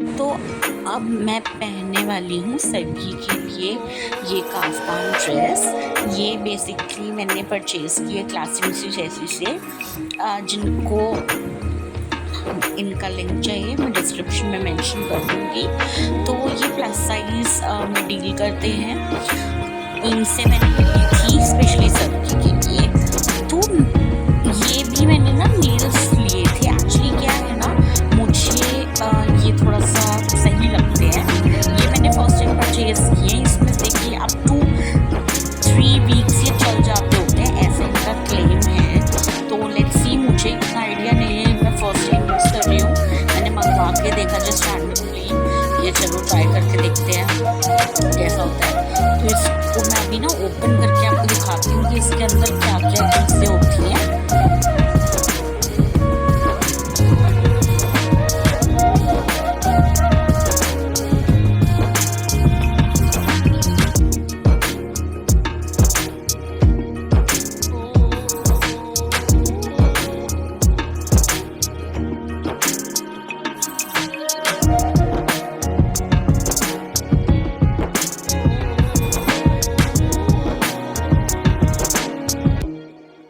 तो अब मैं पहनने वाली हूँ सभी के लिए ये काफ्तान ड्रेस। ये बेसिकली मैंने परचेज़ की है क्लासिक जैसी से। जिनको इनका लिंक चाहिए मैं डिस्क्रिप्शन में मेंशन कर दूँगी। तो ये प्लस साइज़ में डील करते हैं। इनसे मैंने ली थी स्पेशली सर्दी के लिए। तो ये भी मैंने ना नेल्स लिए थे। एक्चुअली क्या है ना, मुझे ये थोड़ा सा सही लगते हैं। ये मैंने फर्स्ट टाइम परचेज़ किए। इसमें देखिए अप टू 3 वीक्स ये चल जाते होते हैं, ऐसे इनका क्लेम है। तो लेट्स सी, मुझे इतना आइडिया नहीं है, मैं फर्स्ट टाइम यूज़ कर रही हूँ। मैंने मंगवा के देखा जस्ट रैंडमली, ये चलो ट्राई करके देखते हैं कैसा होता है। तो इसको मैं अभी ना ओपन करके आपको दिखाती हूँ कि इसके अंदर क्या क्या चीज़ें होती हैं।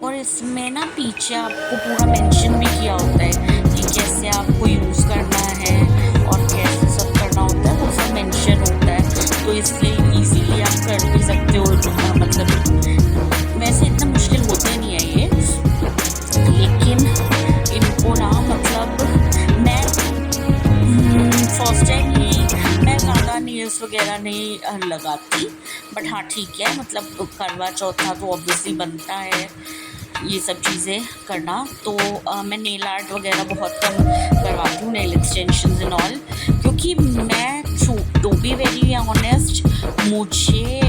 और इसमें ना पीछे आपको पूरा मेंशन भी किया होता है कि कैसे आपको यूज़ करना है और कैसे सब करना होता है, वो सब मेंशन होता है। तो इसलिए इजीली आप कर भी सकते हो। मतलब वैसे इतना मुश्किल होता नहीं है ये, लेकिन इनको ना मतलब मैं फर्स्ट टाइम ही, मैं ज़्यादा नेल्स वगैरह नहीं लगाती। बट हाँ ठीक है, मतलब करवा चौथ था तो ऑब्वियसली बनता है ये सब चीज़ें करना। तो मैं नेल आर्ट वगैरह बहुत कम करवाती हूँ, नेल एक्सटेंशंस एंड ऑल। क्योंकि मैं टू बी वेरी ऑनेस्ट, मुझे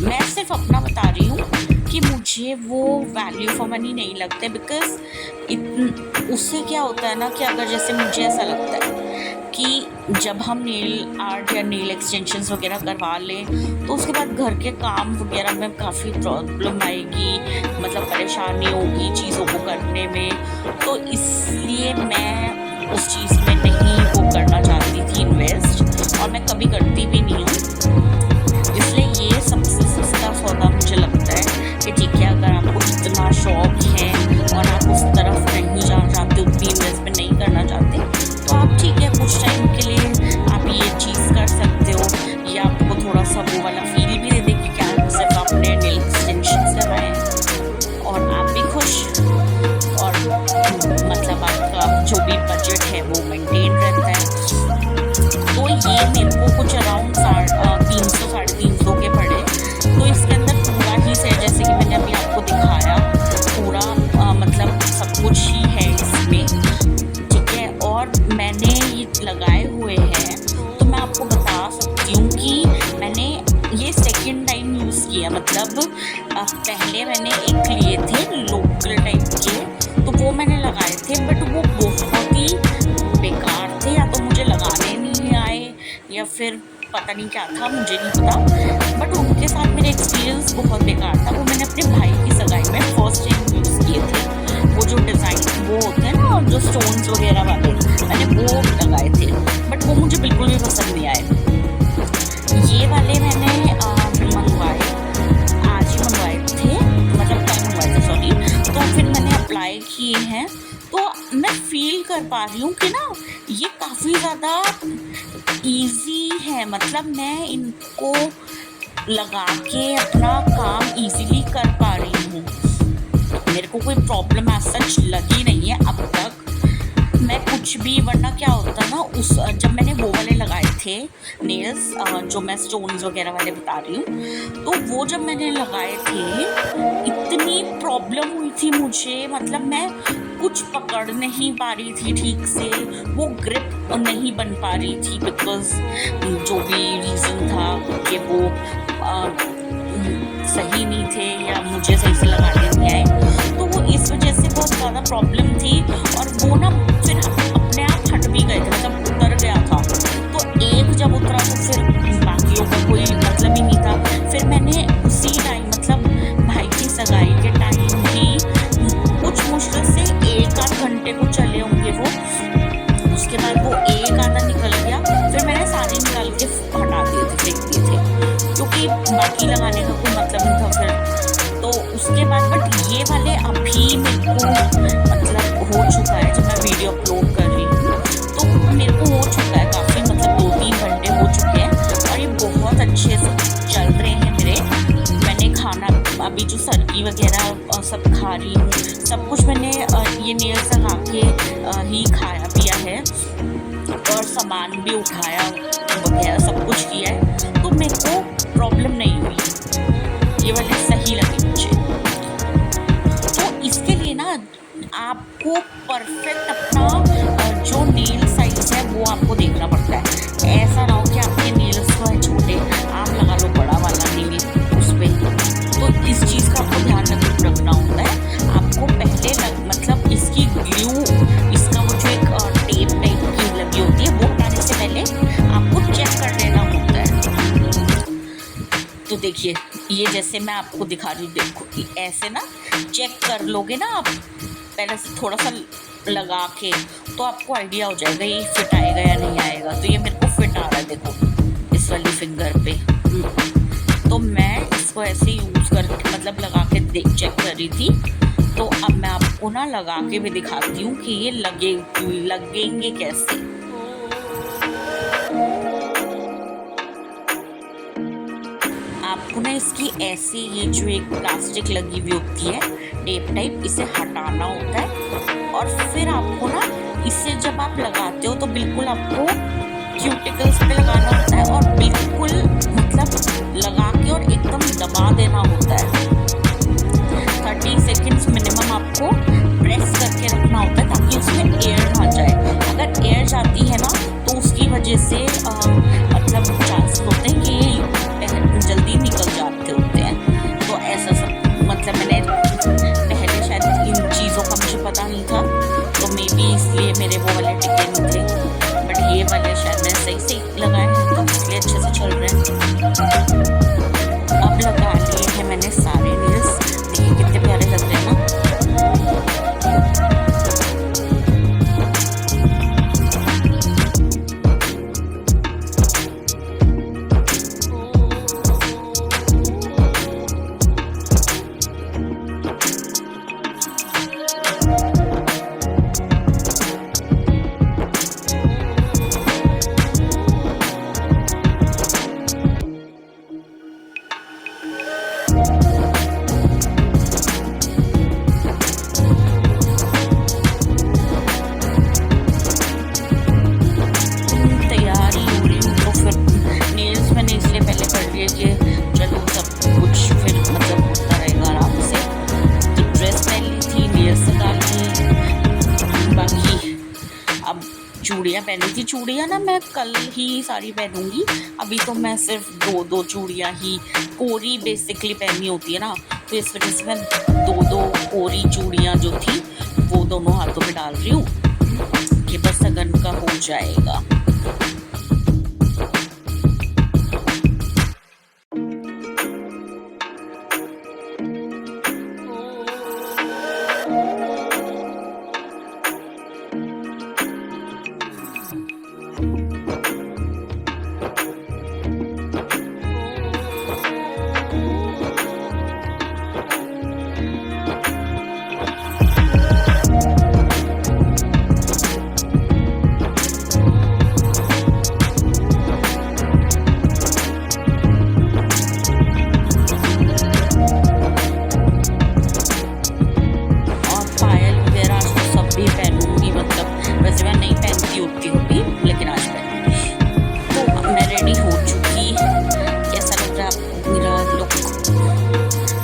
मैं सिर्फ अपना बता रही हूँ कि मुझे वो वैल्यू फॉर मनी नहीं लगते। बिकॉज उससे क्या होता है ना कि अगर जैसे मुझे ऐसा लगता है कि जब हम नेल आर्ट या नेल एक्सटेंशंस वगैरह करवा लें तो उसके बाद घर के काम वगैरह में काफ़ी प्रॉब्लम आएगी, मतलब परेशानी होगी चीज़ों को करने में। तो इसलिए मैं उस चीज़ में नहीं वो करना चाहती थी इन्वेस्ट, और मैं कभी करती भी नहीं हूँ। इसलिए ये सबसे सस्ता सौदा मुझे लगता है कि ठीक है, अगर आपको इतना शौक है और आप उस तरफ नहीं जाना चाहते, उतनी इन्वेस्टमेंट नहीं करना चाहते, तो आप ठीक है कुछ टाइम के लिए आप ये चीज़ कर सकते हो। ये आपको थोड़ा सा वो वाला फील भी दे देगी कि आप सिर्फ अपने नेल एक्सटेंशन करवाएं और आप भी खुश, और मतलब आपका जो भी बजट है वो मेंटेन रहता है। तो ये मेरे को कुछ अराउंड 300 साढ़े 300 के पड़े। तो इसके अंदर पूरा ही से, जैसे कि मैंने अभी आपको दिखाया, पूरा मतलब सब कुछ ही है इसमें, ठीक है। और मैंने ये लगाए हुए हैं तो मैं आपको बता सकती हूँ कि मैंने ये सेकंड टाइम यूज़ किया। मतलब पहले मैंने एक लिए थे लोकल टाइप के, तो वो मैंने लगाए थे, बट वो बहुत ही बेकार थे। या तो मुझे लगाने नहीं आए या फिर पता नहीं क्या था, मुझे नहीं पता। बट उनके साथ मेरा एक्सपीरियंस बहुत बेकार था। वो मैंने अपने भाई की सगाई में फर्स्ट टाइम यूज़ किए थे। वो जो डिज़ाइन वो होते हैं ना, जो स्टोन्स वगैरह वाले, मैंने वो लगाए थे, बट वो मुझे बिल्कुल भी पसंद नहीं आए। ये वाले मैंने मंगवाए, आज ही मंगवाए थे, मतलब कल मंगवाए थे सॉरी। तो फिर मैंने अप्लाई किए हैं, तो मैं फील कर पा रही हूँ कि ना ये काफ़ी ज़्यादा ईज़ी है। मतलब मैं इनको लगा के अपना काम ईज़िली कर पा रही हूँ। मेरे को कोई प्रॉब्लम ऐसा सच लगी नहीं है अब तक। मैं कुछ भी, वरना क्या होता ना, जब मैंने वो वाले लगाए थे नेल्स, जो मैं स्टोन्स वगैरह वाले बता रही हूँ, तो वो जब मैंने लगाए थे इतनी प्रॉब्लम हुई थी मुझे। मतलब मैं कुछ पकड़ नहीं पा रही थी ठीक से, वो ग्रिप नहीं बन पा रही थी, बिकॉज जो भी रीज़न था कि वो सही नहीं थे या मुझे सही से लगाने नहीं आए। तो वो इस वजह से बहुत ज़्यादा प्रॉब्लम थी, और वो ना फिर अपने आप हट भी गए थे, मतलब उतर गया था। तो एक जब उतरा तो फिर बाकियों का कोई मतलब ही नहीं था। फिर मैंने उसी टाइम, मतलब भाई की सगाई के टाइम ही, कुछ मुश्किल से 1 आध घंटे को चले होंगे वो। उसके बाद वो 1 एक आधा निकल गया, फिर मैंने सारे निकाल के हटा दिए थे, फेंक दिए थे, क्योंकि बाकी लगाने का कोई मतलब नहीं था फिर। तो उसके बाद बट ये वाले अभी मेरे को मतलब हो चुका है, जब मैं वीडियो अपलोड कर रही हूँ तो मेरे को हो चुका है काफ़ी, मतलब 2-3 घंटे हो चुके हैं और ये बहुत अच्छे से चल रहे हैं मेरे। मैंने खाना अभी जो सब्जी वगैरह सब खा रही हूँ, सब कुछ मैंने ये नेल्स लगा के ही खाया पिया है और सामान भी उठाया वगैरह सब कुछ किया है, तो मेरे को प्रॉब्लम नहीं हुई, ये वाले सही लगे मुझे। तो इसके लिए ना आपको परफेक्ट अपना जो नेल साइज है वो आपको देखना पड़ता है। ऐसा ना हो कि आपके नेल्स तो है छोटे, आप लगा लो बड़ा वाला नेल उस पर। तो इस चीज़ का आपको ध्यान रखना होता है। आपको पहले मतलब इसकी ग्लू, इसका वो जो एक टेप टाइप की लगी होती है, वो हटाने से पहले आपको चेक कर लेना होता है। तो देखिए ये जैसे मैं आपको दिखा रही हूँ, देखो ऐसे ना चेक कर लोगे ना आप पहले से थोड़ा सा लगा के, तो आपको आइडिया हो जाएगा ये फिट आएगा या नहीं आएगा। तो ये मेरे को फिट आ रहा है, देखो इस वाली फिंगर पे। तो मैं इसको ऐसे यूज़ करके मतलब लगा के चेक कर रही थी। तो अब मैं आपको ना लगा के भी दिखाती हूँ कि ये लगेंगे कैसे। आपको ना इसकी ऐसी ये जो एक प्लास्टिक लगी हुई होती है टेप टाइप, इसे हटाना होता है और फिर आपको ना इसे जब आप लगाते हो तो बिल्कुल आपको क्यूटिकल्स पे लगाना होता है और बिल्कुल मतलब लगा के और एकदम दबा देना होता है। 30 सेकेंड्स मिनिमम आपको प्रेस करके रखना होता है ताकि उसमें एयर ना जाए। अगर एयर जाती है ना तो उसकी वजह से मतलब चांस होते हैं कि जल्दी निकल जाते होते हैं। तो ऐसा सब मतलब मैंने पहले शायद इन चीज़ों का मुझे पता नहीं था, तो मे बी इसलिए मेरे वो वाले टिके नहीं थे, बट ये वाले शायद मैंने सही से लगाए हैं तो इसलिए अच्छे से चल रहे हैं। अब लगा लिए हैं मैंने सारे नेल्स, देखिए कितने प्यारे लग रहे हैं ना। चूड़ियाँ पहनी थी, चूड़ियाँ ना मैं कल ही सारी पहनूंगी, अभी तो मैं सिर्फ दो चूड़ियाँ ही कोरी बेसिकली पहनी होती है ना, तो इस वजह से मैं दो कोरी चूड़ियाँ जो थी वो दोनों हाथों में डाल रही हूँ कि बस लगन का हो जाएगा।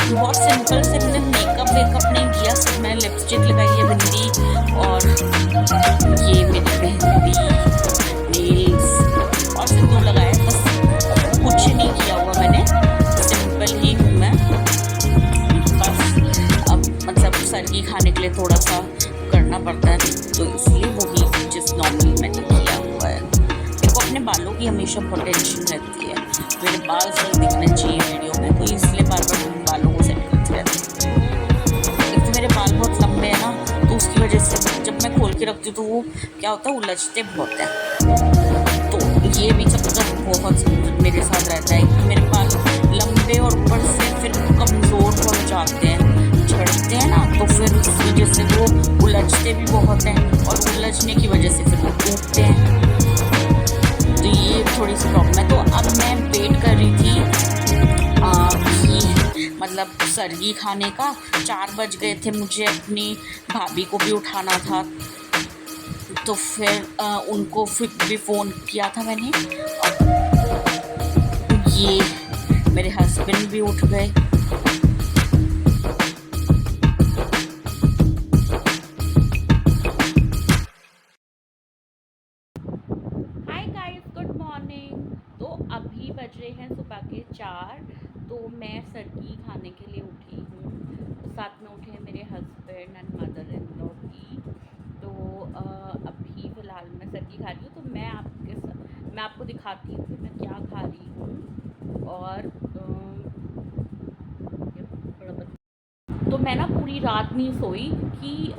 बहुत सिंपल से मैंने मेकअप नहीं किया, सिर्फ मैंने लिपस्टिक लगाई है, बिंदी और ये मेरी मेहंदी, नेल्स और सिंदूर लगाया, बस कुछ नहीं किया हुआ मैंने, सिंपल ही हूँ मैं। बस अब मतलब सर की खाने के लिए थोड़ा सा करना पड़ता है, तो इसलिए वही जिस नॉर्मली मैंने किया हुआ है। मेरे को अपने बालों की हमेशा बहुत टेंशन रहती है, मेरे बाल सही दिखने चाहिए वीडियो में, तो इसलिए बार बार बालों को सेट करते रहती हूँ। एक तो मेरे बाल बहुत लंबे हैं ना, तो उसकी वजह से जब मैं खोल के रखती हूँ तो वो क्या होता है, उलझते बहुत है। तो ये भी चक्कर बहुत मेरे साथ रहता है कि मेरे बाल लंबे और ऊपर से फिर कमज़ोर हो जाते हैं, झड़ते हैं ना, तो फिर उस वजह से वो उलझते भी बहुत हैं और उलझने की वजह से फिर वो टूटते हैं। तो ये थोड़ी सी प्रॉब्लम है। तो अब मैं वेट कर रही थी कि मतलब सर्गी खाने का। 4 बज गए थे, मुझे अपनी भाभी को भी उठाना था, तो फिर उनको फिर भी फ़ोन किया था मैंने। ये मेरे हस्बैंड भी उठ गए। Hi guys, good morning. तो अभी बज रहे हैं सुबह के 4। तो मैं सर्गी खाने के लिए उठी हूँ, साथ में उठे हैं मेरे husband and mother in law भी। तो अभी फ़िलहाल मैं सर्गी खा रही हूँ। तो मैं आपको दिखाती हूँ कि मैं क्या खा रही हूँ। और तो मैं ना पूरी रात नहीं सोई कि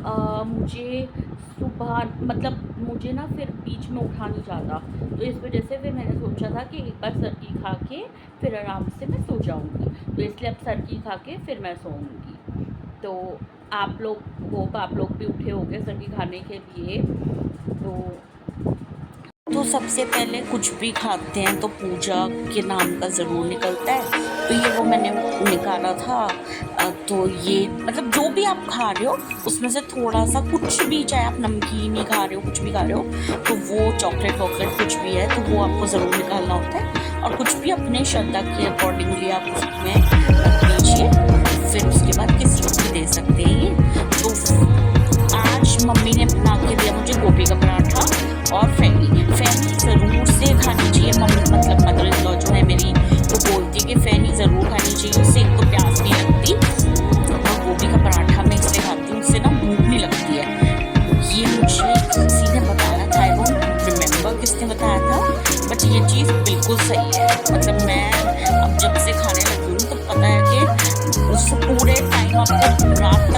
मुझे सुबह मतलब मुझे ना फिर बीच में उठा नहीं जाता। तो इस वजह से फिर मैंने सोचा था कि एक बार सर्गी खा के फिर आराम से मैं सो जाऊंगी। तो इसलिए अब सर्गी खा के फिर मैं सोऊंगी। तो आप लोग भी उठे होंगे सर्गी खाने के लिए। तो सबसे पहले कुछ भी खाते हैं तो पूजा के नाम का ज़रूर निकलता है। तो ये वो मैंने निकाला था। तो ये मतलब जो भी आप खा रहे हो उसमें से थोड़ा सा कुछ भी, चाहे आप नमकीन ही खा रहे हो, कुछ भी खा रहे हो, तो वो चॉकलेट वॉकलेट कुछ भी है तो वो आपको ज़रूर निकालना होता है। और कुछ भी अपने श्रद्धा के अकॉर्डिंगली आप उसमें रख लीजिए, फिर उसके बाद किसी को भी दे सकते हैं ये। तो आज मम्मी ने बना के दिया मुझे गोभी का पराठा और फैनी ज़रूर से खानी चाहिए। मतलब मदर इन लॉ जो है मेरी, वो बोलती है कि फैनी ज़रूर खानी चाहिए, उससे एक तो प्यास नहीं लगती और गोभी का पराठा मैं इसलिए खाती हूँ, उससे ना भूख नहीं लगती है। ये मुझे किसी ने बताया था, आई डोंट रिमेंबर किसने बताया था, बट ये चीज़ बिल्कुल सही है। मतलब मैं अब जब से खाने लगी हूँ तो पता है कि उस पूरे टाइम आपको रात